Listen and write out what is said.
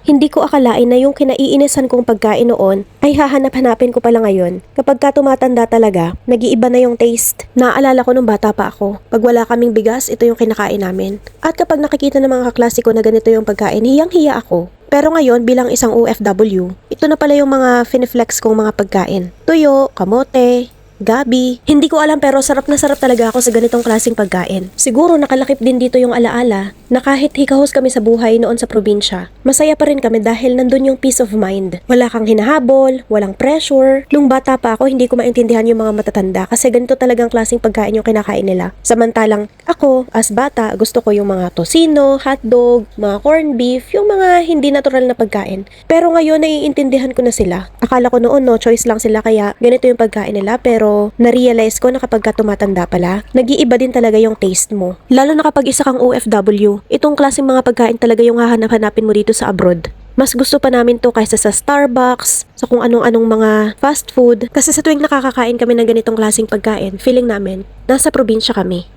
Hindi ko akalain na yung kinaiinisan kong pagkain noon ay hahanap-hanapin ko pala ngayon. Kapag ka tumatanda talaga, nag-iiba na yung taste. Naaalala ko nung bata pa ako. Pag wala kaming bigas, ito yung kinakain namin. At kapag nakikita ng mga kaklase ko na ganito yung pagkain, hiyang-hiya ako. Pero ngayon, bilang isang OFW, ito na pala yung mga finiflex kong mga pagkain. Tuyo, kamote, gabi. Hindi ko alam pero sarap na sarap talaga ako sa ganitong klaseng pagkain. Siguro nakalakip din dito yung alaala na kahit hikahos kami sa buhay noon sa probinsya, masaya pa rin kami dahil nandun yung peace of mind. Wala kang hinahabol, walang pressure. Nung bata pa ako, hindi ko maintindihan yung mga matatanda kasi ganito talagang klaseng pagkain yung kinakain nila. Samantalang ako, as bata, gusto ko yung mga tosino, hotdog, mga corned beef, yung mga hindi natural na pagkain. Pero ngayon, naiintindihan ko na sila. Akala ko noon, no choice lang sila kaya ganito yung pagkain nila pero na-realize ko na kapag ka tumatanda pala, nag-iiba din talaga yung taste mo. Lalo na kapag isa kang OFW, itong klaseng mga pagkain talaga yung hahanap-hanapin mo dito sa abroad. Mas gusto pa namin to kaysa sa Starbucks, sa kung anong-anong mga fast food. Kasi sa tuwing nakakakain kami ng ganitong klaseng pagkain, feeling namin, nasa probinsya kami.